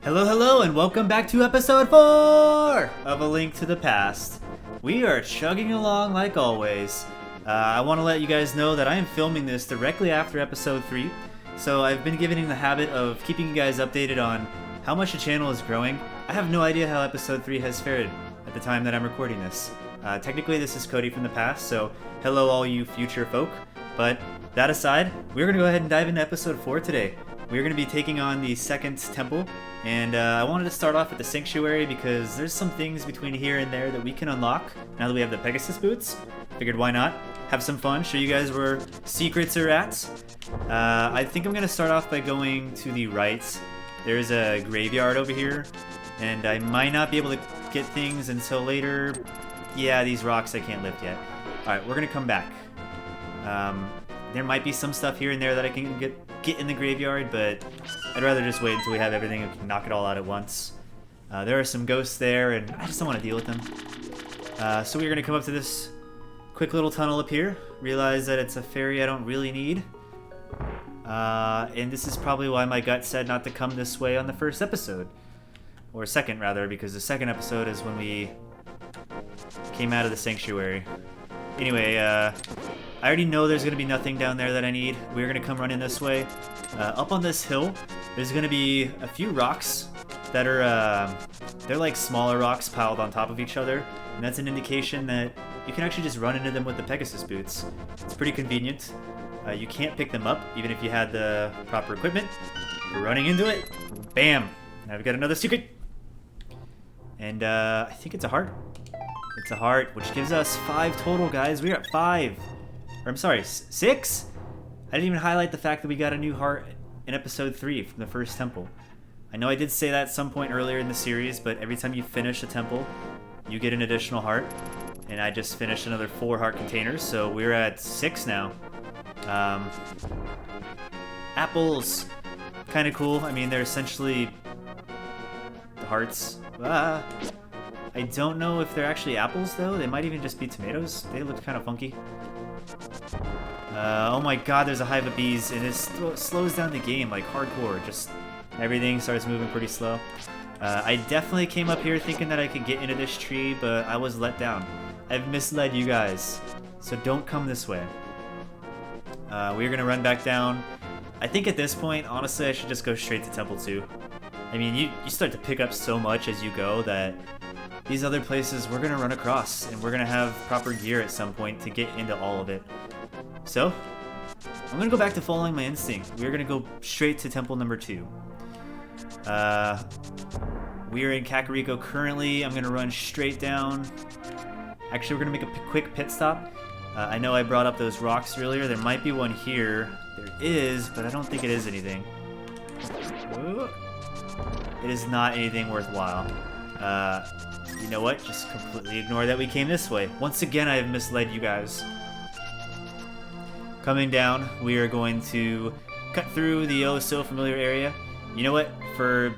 Hello, and welcome back to episode 4 of A Link to the Past. We are chugging along like always. I want to let you guys know that I am filming this directly after episode 3, so I've been getting the habit of keeping you guys updated on how much the channel is growing. I have no idea how episode 3 has fared at the time that I'm recording this. Technically, this is Cody from the past, so hello all you future folk. But that aside, we're going to go ahead and dive into episode 4 today. We're going to be taking on the second temple, and I wanted to start off at the sanctuary because there's some things between here and there that we can unlock now that we have the Pegasus boots. Figured why not? Have some fun, show you guys where secrets are at. I think I'm going to start off by going to the right. There's a graveyard over here, and I might not be able to get things until later. Yeah, these rocks I can't lift yet. Alright, we're going to come back. There might be some stuff here and there that I can get in the graveyard, but I'd rather just wait until we have everything and can knock it all out at once. There are some ghosts there, and I just don't want to deal with them. So we're going to come up to this quick little tunnel up here, realize that it's a ferry I don't really need. And this is probably why my gut said not to come this way on the first episode. Or second, rather, because the second episode is when we came out of the sanctuary. Anyway, I already know there's going to be nothing down there that I need. We're going to come running this way. Up on this hill, there's going to be a few rocks that are, they're like smaller rocks piled on top of each other. And that's an indication that you can actually just run into them with the Pegasus boots. It's pretty convenient. You can't pick them up, even if you had the proper equipment. You're running into it. Bam! Now we've got another secret. And I think it's a heart. It's a heart, which gives us 5 total, guys. We're at 5. Or I'm sorry, 6? I didn't even highlight the fact that we got a new heart in episode 3 from the first temple. I know I did say that at some point earlier in the series, but every time you finish a temple, you get an additional heart. And I just finished another 4 heart containers, so we're at 6 now. Apples. Kind of cool. I mean, they're essentially the hearts. I don't know if they're actually apples, though. They might even just be tomatoes. They look kind of funky. Oh my god, there's a hive of bees, and it slows down the game, like hardcore. Just everything starts moving pretty slow. I definitely came up here thinking that I could get into this tree, but I was let down. I've misled you guys, so don't come this way. We're gonna run back down. I think at this point, honestly, I should just go straight to Temple 2. I mean, you start to pick up so much as you go that these other places we're gonna run across, and we're gonna have proper gear at some point to get into all of it. So, I'm gonna go back to following my instinct. We're gonna go straight to Temple number 2. We're in Kakariko currently. I'm gonna run straight down. Actually, we're gonna make a quick pit stop. I know I brought up those rocks earlier. There might be one here. There is, but I don't think it is anything. Ooh. It is not anything worthwhile. You know what? Just completely ignore that we came this way. Once again, I have misled you guys. Coming down, we are going to cut through the oh-so-familiar area. You know what? For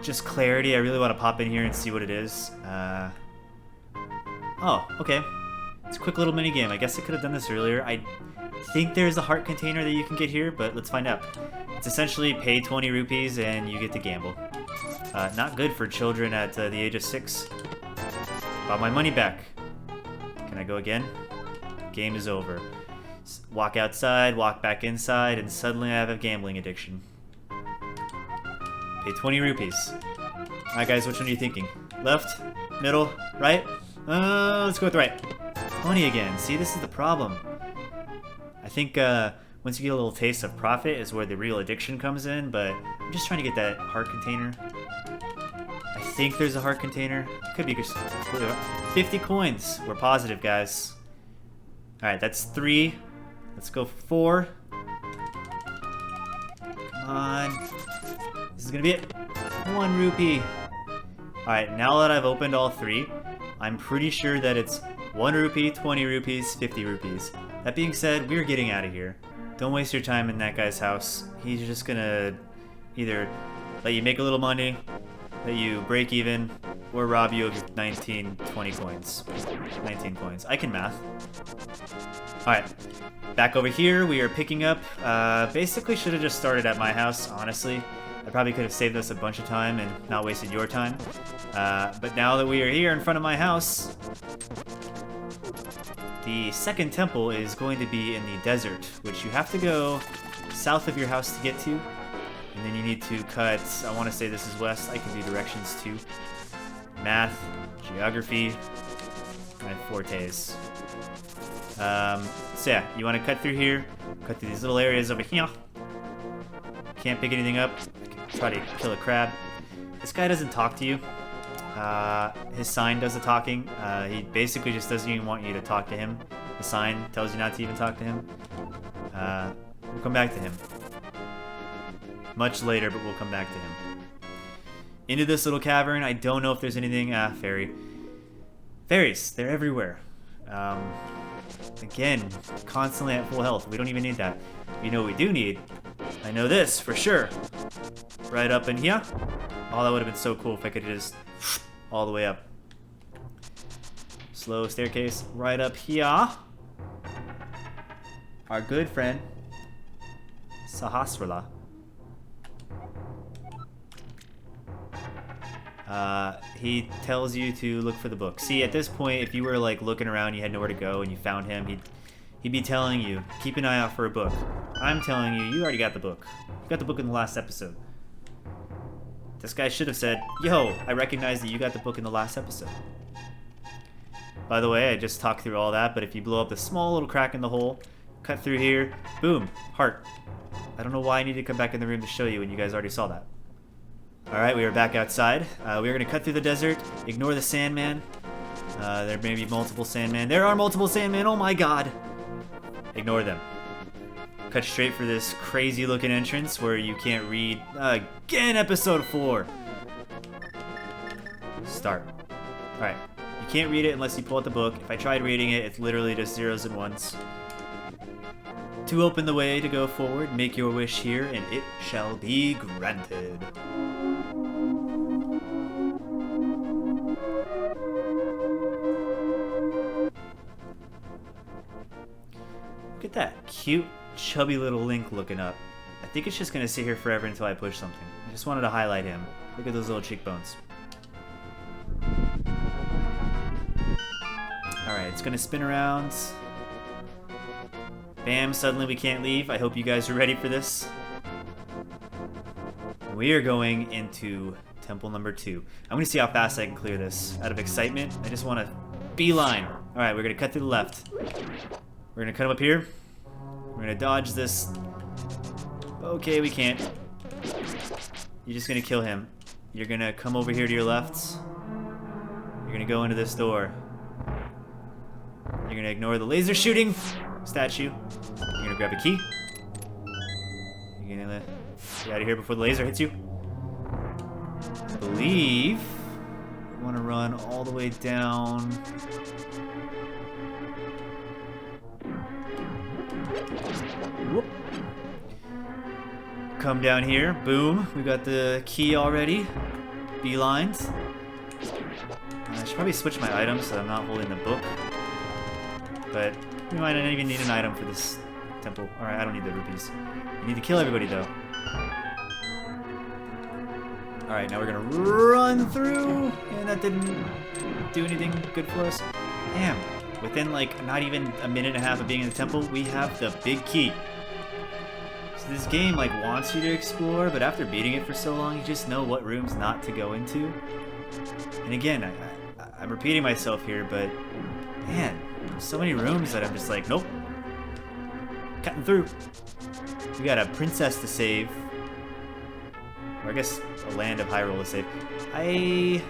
just clarity, I really want to pop in here and see what it is. Oh, okay. It's a quick little mini-game. I guess I could have done this earlier. I think there's a heart container that you can get here, but let's find out. It's essentially pay 20 rupees and you get to gamble. Not good for children at the age of 6. Got my money back. Can I go again? Game is over. Walk outside, walk back inside, and suddenly I have a gambling addiction. Pay 20 rupees. Alright guys, which one are you thinking? Left? Middle? Right? Let's go with the right. 20 again. See, this is the problem. I think once you get a little taste of profit is where the real addiction comes in, but I'm just trying to get that heart container. I think there's a heart container. Could be just 50 coins. We're positive, guys. Alright, that's 3. Let's go 4. Come on. This is gonna be it. 1 rupee. Alright, now that I've opened all 3, I'm pretty sure that it's 1 rupee, 20 rupees, 50 rupees. That being said, we're getting out of here. Don't waste your time in that guy's house. He's just gonna either let you make a little money, let you break even, or rob you of 19, 20 coins. 19 coins. I can math. Alright, back over here, we are picking up, basically should have just started at my house, honestly. I probably could have saved us a bunch of time and not wasted your time. But now that we are here in front of my house, the second temple is going to be in the desert, which you have to go south of your house to get to. And then you need to cut, I want to say this is west. I can do directions too. Math, geography, my fortes. So yeah, you want to cut through here, cut through these little areas over here. Can't pick anything up. Try to kill a crab. This guy doesn't talk to you. His sign does the talking. He basically just doesn't even want you to talk to him. The sign tells you not to even talk to him. We'll come back to him. Much later, but we'll come back to him. Into this little cavern. I don't know if there's anything. Fairy. Fairies. They're everywhere. Again, constantly at full health. We don't even need that. You know what we do need? I know this for sure. Right up in here. Oh, that would have been so cool if I could just all the way up. Slow staircase right up here. Our good friend Sahasrara. He tells you to look for the book. See, at this point, if you were like looking around, you had nowhere to go, and you found him, he'd be telling you, keep an eye out for a book. I'm telling you, you already got the book. You got the book in the last episode. This guy should have said, yo, I recognize that you got the book in the last episode. By the way, I just talked through all that, but if you blow up the small little crack in the hole, cut through here, boom, heart. I don't know why I need to come back in the room to show you when you guys already saw that. Alright, we are back outside. We are going to cut through the desert, ignore the Sandman. There may be multiple Sandman. There are multiple Sandman, oh my god! Ignore them. Cut straight for this crazy looking entrance where you can't read. Again, episode 4! Start. Alright, you can't read it unless you pull out the book. If I tried reading it, it's literally just zeros and ones. To open the way to go forward, make your wish here, and it shall be granted. Look at that cute, chubby little Link looking up. I think it's just going to sit here forever until I push something. I just wanted to highlight him. Look at those little cheekbones. Alright, it's going to spin around. Bam, suddenly we can't leave. I hope you guys are ready for this. We are going into temple number 2. I'm going to see how fast I can clear this. Out of excitement, I just want to beeline. Alright, we're going to cut through the left. We're going to cut him up here. We're going to dodge this. Okay, we can't. You're just going to kill him. You're going to come over here to your left. You're going to go into this door. You're going to ignore the laser shooting statue. You're going to grab a key. You're going to get out of here before the laser hits you. I believe I want to run all the way down. Whoop. Come down here. Boom. We got the key already. Beelines. I should probably switch my items so I'm not holding the book. But we might not even need an item for this temple. Alright, I don't need the rupees. We need to kill everybody though. Alright, now we're gonna run through. And that didn't do anything good for us. Damn. Within like not even a minute and a half of being in the temple, we have the big key. So this game like wants you to explore, but after beating it for so long, you just know what rooms not to go into. And again, I'm repeating myself here, but man, there's so many rooms that I'm just like, nope. Cutting through. We got a princess to save. Or I guess a land of Hyrule to save. I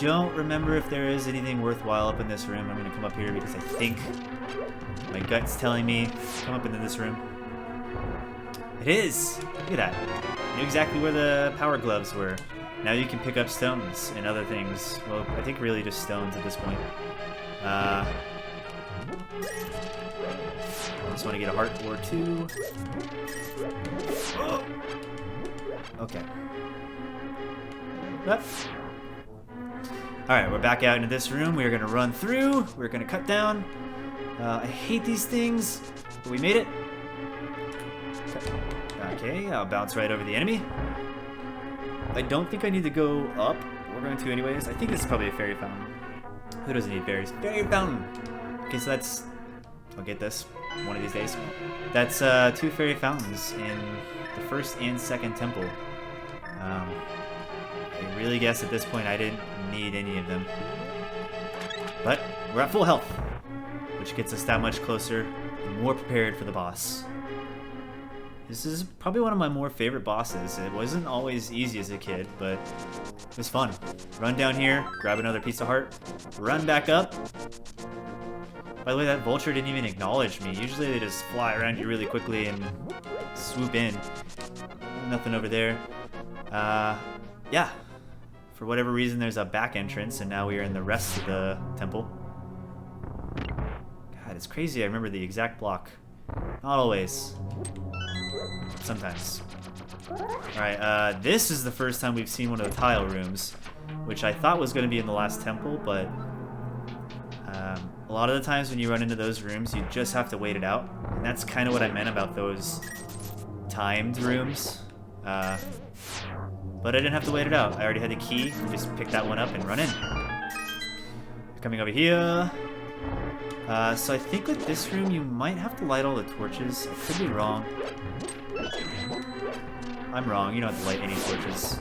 don't remember if there is anything worthwhile up in this room. I'm going to come up here because I think my gut's telling me come up into this room. It is! Look at that. I knew exactly where the power gloves were. Now you can pick up stones and other things. Well, I think really just stones at this point. I just want to get a heart or two. Oh. Okay. Yep. Alright, we're back out into this room. We are going to run through. We're going to cut down. I hate these things, but we made it. Okay, I'll bounce right over the enemy. I don't think I need to go up. We're going to anyways. I think this is probably a fairy fountain. Who doesn't need fairies? Fairy fountain! Okay, so that's... I'll get this one of these days. That's 2 fairy fountains in the first and second temple. I really guess at this point I didn't need any of them. But we're at full health, which gets us that much closer and more prepared for the boss. This is probably one of my more favorite bosses. It wasn't always easy as a kid, but it was fun. Run down here, grab another piece of heart, run back up. By the way, that vulture didn't even acknowledge me. Usually they just fly around you really quickly and swoop in. Nothing over there. Yeah. For whatever reason, there's a back entrance, and now we are in the rest of the temple. God, it's crazy. I remember the exact block. Not always. Sometimes. Alright, this is the first time we've seen one of the tile rooms, which I thought was going to be in the last temple, but a lot of the times when you run into those rooms, you just have to wait it out. And that's kind of what I meant about those timed rooms. But I didn't have to wait it out. I already had the key. Just pick that one up and run in. Coming over here. So I think with this room, you might have to light all the torches. I could be wrong. I'm wrong. You don't have to light any torches.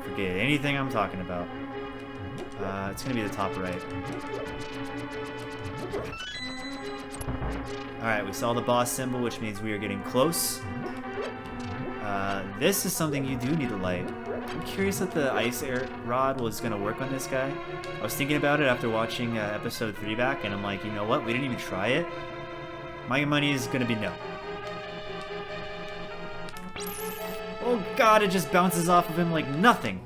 Forget anything I'm talking about. It's going to be the top right. Alright, we saw the boss symbol, which means we are getting close. This is something you do need to light. I'm curious if the ice air rod was going to work on this guy. I was thinking about it after watching episode 3 back, and I'm like, you know what? We didn't even try it. My money is going to be no. Oh god, it just bounces off of him like nothing.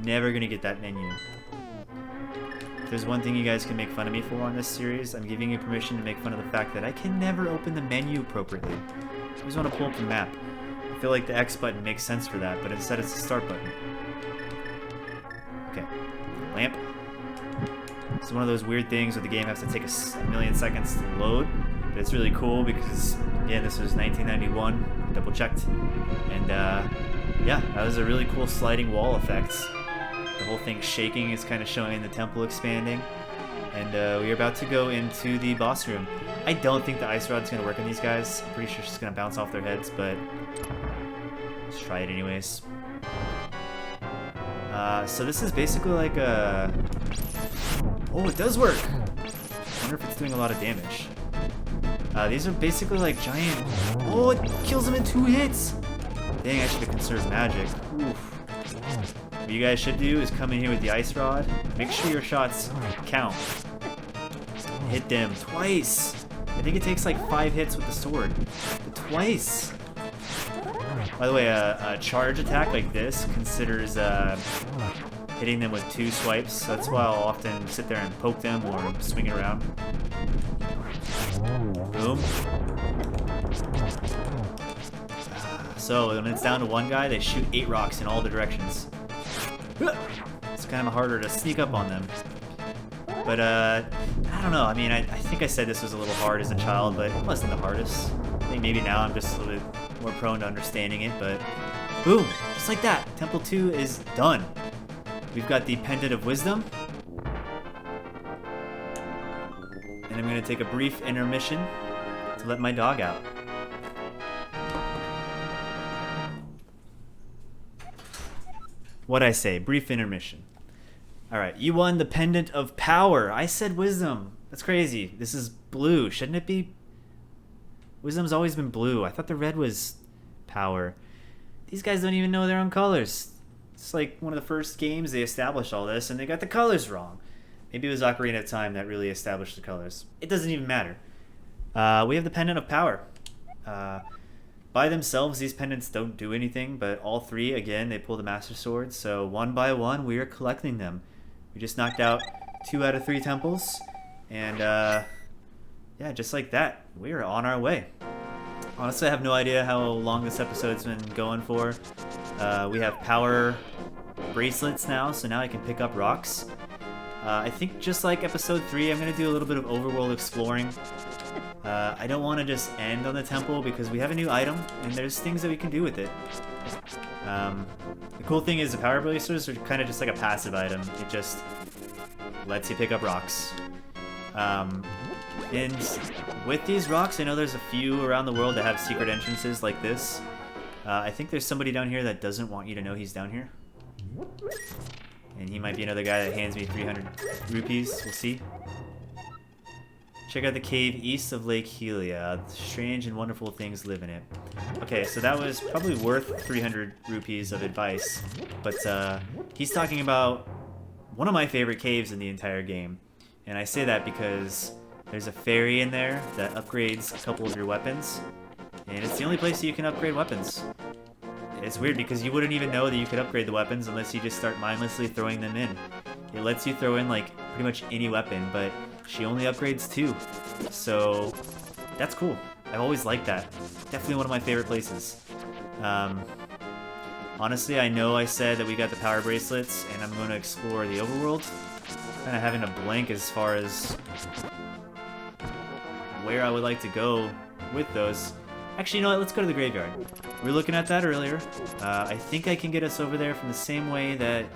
Never going to get that menu. If there's one thing you guys can make fun of me for on this series, I'm giving you permission to make fun of the fact that I can never open the menu appropriately. I always want to pull up the map. I feel like the X button makes sense for that, but instead it's the start button. Okay. Lamp. It's one of those weird things where the game has to take a million seconds to load, but it's really cool because, again, this was 1991, double checked, and yeah, that was a really cool sliding wall effect. The whole thing shaking is kind of showing the temple expanding, and we are about to go into the boss room. I don't think the ice rod's going to work on these guys. I'm pretty sure she's going to bounce off their heads, but let's try it anyways. So this is basically like a... Oh, it does work! I wonder if it's doing a lot of damage. These are basically like giant... Oh, it kills them in 2 hits! Dang, I should have conserved magic. Oof. What you guys should do is come in here with the ice rod. Make sure your shots count. Hit them twice! I think it takes like 5 hits with the sword. But twice! By the way, a charge attack like this considers hitting them with 2 swipes. So that's why I'll often sit there and poke them or swing it around. Boom. So when it's down to 1 guy, they shoot 8 rocks in all the directions. It's kind of harder to sneak up on them. But I don't know. I mean, I think I said this was a little hard as a child, but it wasn't the hardest. I think maybe now I'm just a little bit more prone to understanding it, but boom, just like that. Temple 2 is done. We've got the Pendant of Wisdom. And I'm going to take a brief intermission to let my dog out. What'd I say? Brief intermission. Alright, you won the Pendant of Power. I said Wisdom. That's crazy. This is blue. Shouldn't it be? Wisdom's always been blue. I thought the red was Power. These guys don't even know their own colors. It's like one of the first games they established all this, and they got the colors wrong. Maybe it was Ocarina of Time that really established the colors. It doesn't even matter. We have the Pendant of Power. By themselves, these pendants don't do anything, but all 3, again, they pull the Master Sword, so one by one, we are collecting them. We just knocked out 2 out of 3 temples, and yeah, just like that, we are on our way. Honestly, I have no idea how long this episode's been going for. We have power bracelets now, so now I can pick up rocks. I think just like episode 3, I'm going to do a little bit of overworld exploring. I don't want to just end on the temple because we have a new item and there's things that we can do with it. The cool thing is the power bracers are kind of just like a passive item. It just lets you pick up rocks. And with these rocks, I know there's a few around the world that have secret entrances like this. I think there's somebody down here that doesn't want you to know he's down here. And he might be another guy that hands me 300 rupees. We'll see. Check out the cave east of Lake Helia. Strange and wonderful things live in it. Okay, so that was probably worth 300 rupees of advice. But he's talking about one of my favorite caves in the entire game. And I say that because there's a fairy in there that upgrades a couple of your weapons. And it's the only place that you can upgrade weapons. It's weird because you wouldn't even know that you could upgrade the weapons unless you just start mindlessly throwing them in. It lets you throw in like pretty much any weapon, but she only upgrades 2. So that's cool. I've always liked that. Definitely one of my favorite places. Honestly, I know I said that we got the power bracelets and I'm going to explore the overworld. Kind of having a blank as far as where I would like to go with those. Actually, you know what? Let's go to the graveyard. We were looking at that earlier. I think I can get us over there from the same way that...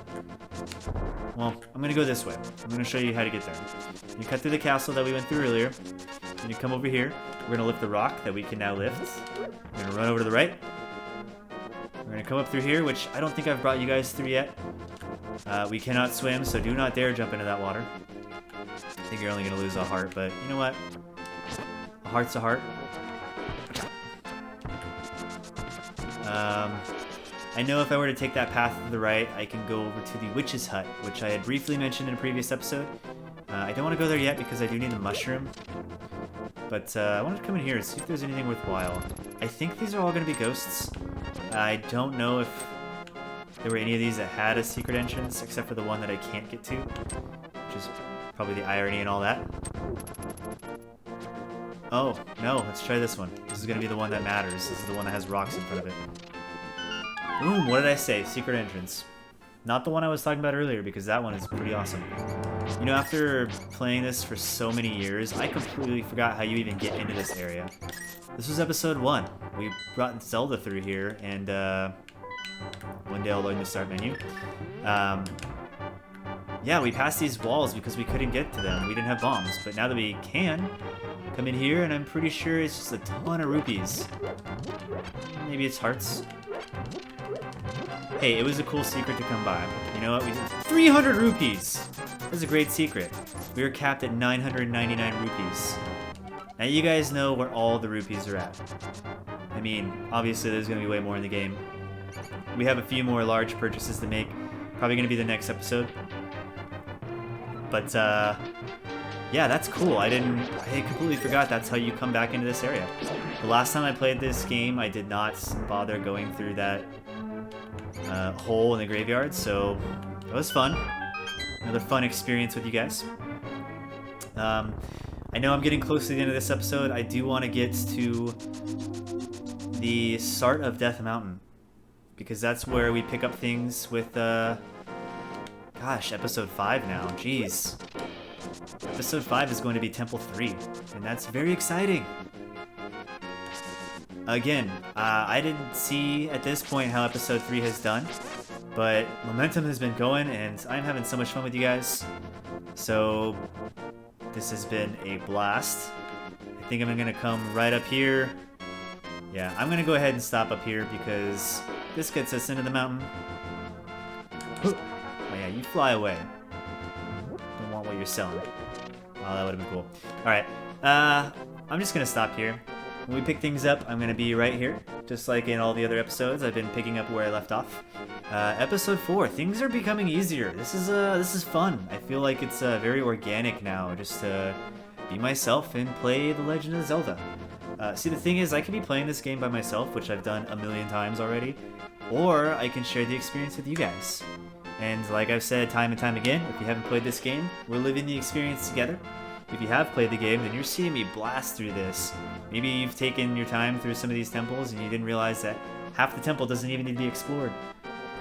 Well, I'm going to go this way. I'm going to show you how to get there. You cut through the castle that we went through earlier. Then you come over here. We're going to lift the rock that we can now lift. We're going to run over to the right. We're going to come up through here, which I don't think I've brought you guys through yet. We cannot swim, so do not dare jump into that water. I think you're only going to lose a heart, but you know what? A heart's a heart. I know if I were to take that path to the right, I can go over to the witch's hut, which I had briefly mentioned in a previous episode. I don't want to go there yet because I do need a mushroom. But I wanted to come in here and see if there's anything worthwhile. I think these are all going to be ghosts. I don't know if there were any of these that had a secret entrance, except for the one that I can't get to, which is probably the irony and all that. Oh, no, let's try this one. This is going to be the one that matters. This is the one that has rocks in front of it. Boom, what did I say? Secret entrance. Not the one I was talking about earlier, because that one is pretty awesome. You know, after playing this for so many years, I completely forgot how you even get into this area. This was episode 1. We brought Zelda through here, and one day I'll learn the start menu. Yeah, we passed these walls because we couldn't get to them. We didn't have bombs, but now that we can, come in here, and I'm pretty sure it's just a ton of rupees. Maybe it's hearts. Hey, it was a cool secret to come by. You know what? We did 300 rupees! That's a great secret. We were capped at 999 rupees. Now you guys know where all the rupees are at. I mean, obviously there's going to be way more in the game. We have a few more large purchases to make. Probably going to be the next episode. But, yeah, that's cool. I completely forgot that's how you come back into this area. The last time I played this game, I did not bother going through that hole in the graveyard, so it was fun. Another fun experience with you guys. I know I'm getting close to the end of this episode. I do want to get to the start of Death Mountain, because that's where we pick up things with, gosh, episode 5 now. Jeez. Episode 5 is going to be Temple 3, and that's very exciting. Again, I didn't see at this point how episode 3 has done, but momentum has been going, and I'm having so much fun with you guys. So this has been a blast. I think I'm going to come right up here. Yeah, I'm going to go ahead and stop up here because this gets us into the mountain. Oh yeah, you fly away. Don't want what you're selling. Oh, that would have been cool. Alright, I'm just going to stop here. When we pick things up, I'm going to be right here. Just like in all the other episodes, I've been picking up where I left off. Episode 4, things are becoming easier. This is fun. I feel like it's very organic now, just to be myself and play The Legend of Zelda. See, the thing is, I can be playing this game by myself, which I've done a million times already, or I can share the experience with you guys. And like I've said time and time again, if you haven't played this game, we're living the experience together. If you have played the game, then you're seeing me blast through this. Maybe you've taken your time through some of these temples and you didn't realize that half the temple doesn't even need to be explored.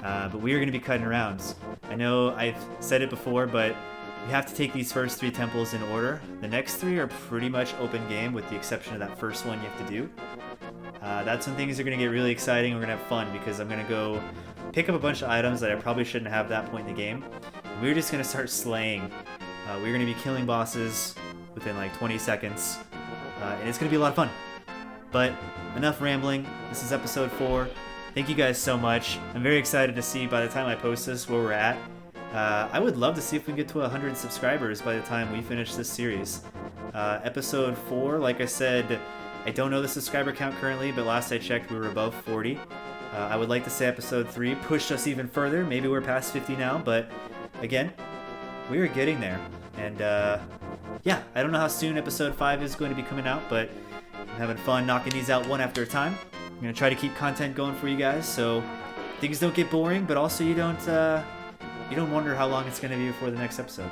But we are going to be cutting around. I know I've said it before, but We have to take these first 3 temples in order. The next 3 are pretty much open game with the exception of that first one you have to do. That's when things are going to get really exciting. We're going to have fun because I'm going to go pick up a bunch of items that I probably shouldn't have at that point in the game. We're just going to start slaying. We're going to be killing bosses within like 20 seconds. And it's going to be a lot of fun. But enough rambling. This is episode 4. Thank you guys so much. I'm very excited to see by the time I post this where we're at. I would love to see if we can get to 100 subscribers by the time we finish this series. Episode 4, like I said, I don't know the subscriber count currently, but last I checked we were above 40. I would like to say episode 3 pushed us even further. Maybe we're past 50 now, but again, we are getting there. And yeah, I don't know how soon episode 5 is going to be coming out, but I'm having fun knocking these out one after a time. I'm going to try to keep content going for you guys so things don't get boring, but also you don't wonder how long it's going to be before the next episode.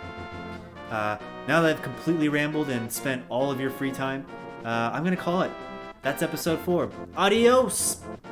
Now that I've completely rambled and spent all of your free time, I'm going to call it. That's episode 4. Adios!